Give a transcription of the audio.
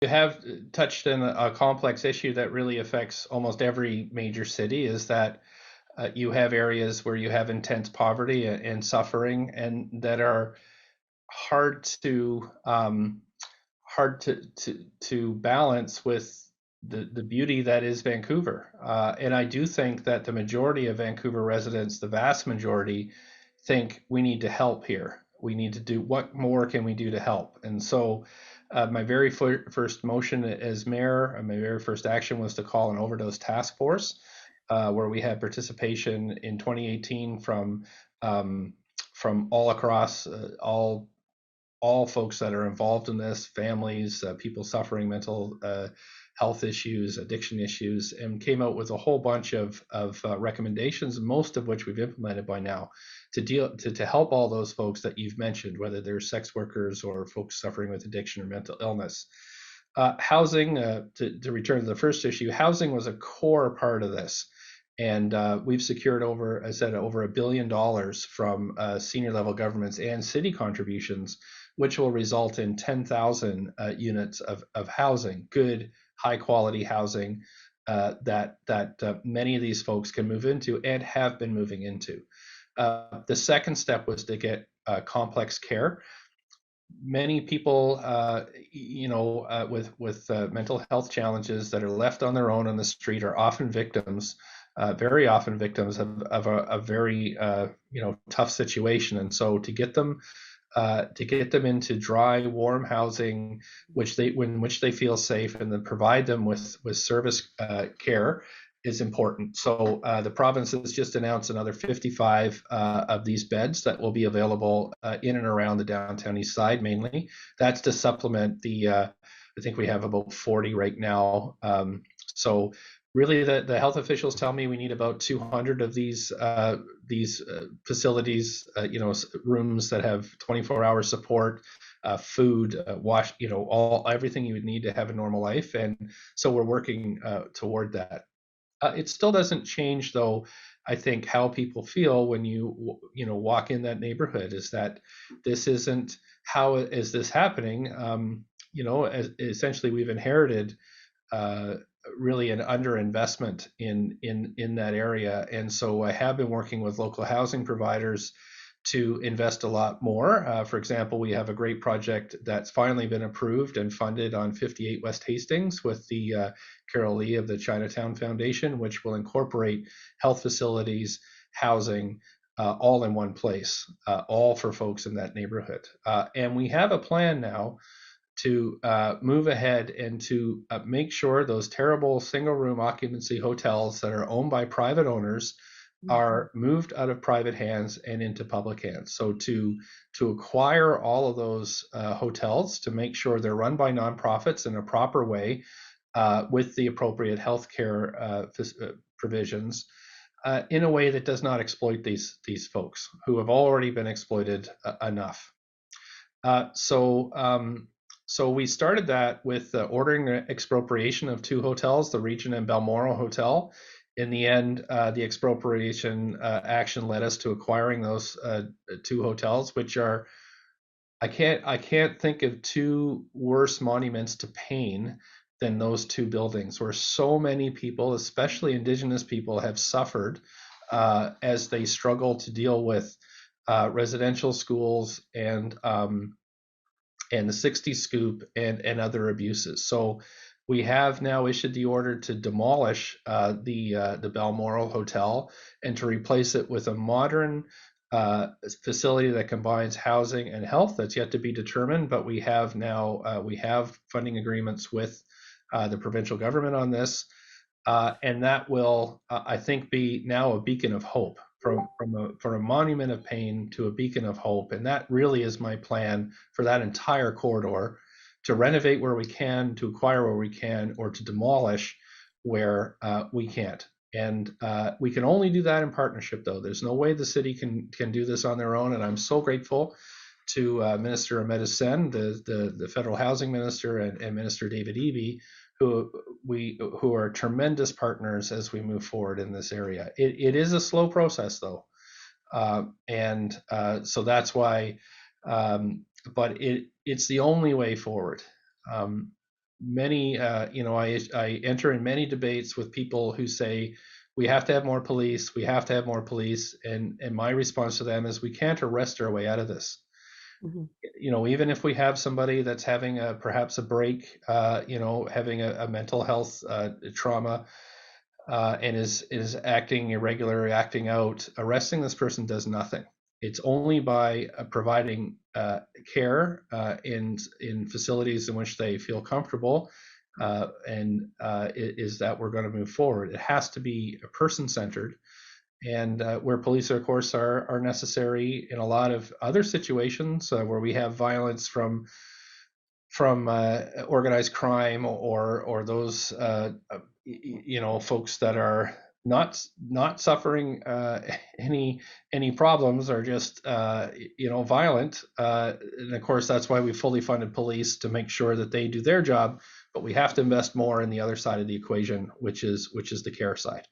You have touched on a complex issue that really affects almost every major city, is that you have areas where you have intense poverty and suffering, and that are hard to balance with the beauty that is Vancouver. And I do think that the majority of Vancouver residents, the vast majority, think we need to help here. We need to do, what more can we do to help? And so my very first motion as mayor, my very first action was to call an overdose task force, where we had participation in 2018 from all across, all folks that are involved in this, families, people suffering mental health issues, addiction issues, and came out with a whole bunch of recommendations, most of which we've implemented by now, to help all those folks that you've mentioned, whether they're sex workers or folks suffering with addiction or mental illness. Housing, to return to the first issue, housing was a core part of this. And we've secured over, I said, over $1 billion from senior level governments and city contributions, which will result in 10,000 units of housing, good, high quality housing that many of these folks can move into and have been moving into. The second step was to get complex care. Many people, with mental health challenges that are left on their own on the street are often victims, very often victims of a very tough situation. And so to get them into dry, warm housing, which they feel safe, and then provide them with service care is important. So the province has just announced another 55 of these beds that will be available in and around the downtown east side mainly. That's to supplement I think we have about 40 right now. So really, the health officials tell me we need about 200 of these facilities, rooms that have 24-hour support, food, wash, everything you would need to have a normal life. And so we're working toward that. It still doesn't change, though, I think, how people feel when you walk in that neighborhood, is that this isn't, how is this happening? Essentially, we've inherited really an underinvestment in that area. And so I have been working with local housing providers to invest a lot more. For example, we have a great project that's finally been approved and funded on 58 West Hastings with the Carol Lee of the Chinatown Foundation, which will incorporate health facilities, housing, all in one place, all for folks in that neighborhood. And we have a plan now to move ahead and to make sure those terrible single room occupancy hotels that are owned by private owners are moved out of private hands and into public hands. So to acquire all of those hotels, to make sure they're run by nonprofits in a proper way, with the appropriate healthcare provisions, in a way that does not exploit these folks who have already been exploited enough. So we started that with ordering the expropriation of 2 hotels, the Regent and Balmoral Hotel. In the end, the expropriation action led us to acquiring those 2 hotels, which are, I can't think of 2 worse monuments to pain than those 2 buildings, where so many people, especially Indigenous people, have suffered as they struggle to deal with residential schools and the 60 scoop and other abuses. So we have now issued the order to demolish the Balmoral Hotel and to replace it with a modern facility that combines housing and health. That's yet to be determined, but we have now we have funding agreements with the provincial government on this, and that will, I think, be now a beacon of hope, from a monument of pain to a beacon of hope. And that really is my plan for that entire corridor: to renovate where we can, to acquire where we can, or to demolish where we can't. And we can only do that in partnership, though. There's no way the city can do this on their own. And I'm so grateful to Minister Ahmed Sen, the federal housing minister, and Minister David Eby, who are tremendous partners as we move forward in this area. It is a slow process, though, and so that's why. But it's the only way forward. many, I enter in many debates with people who say we have to have more police, we have to have more police, and my response to them is we can't arrest our way out of this. Mm-hmm. Even if we have somebody that's having perhaps a break, having a mental health trauma, and is acting irregular, acting out, arresting this person does nothing. It's only by providing care in facilities in which they feel comfortable, is that we're going to move forward. It has to be person-centered, and where police, of course, are necessary in a lot of other situations where we have violence from organized crime, or those folks that are not suffering any problems, are just violent, and of course that's why we fully funded police, to make sure that they do their job, but we have to invest more in the other side of the equation, which is the care side.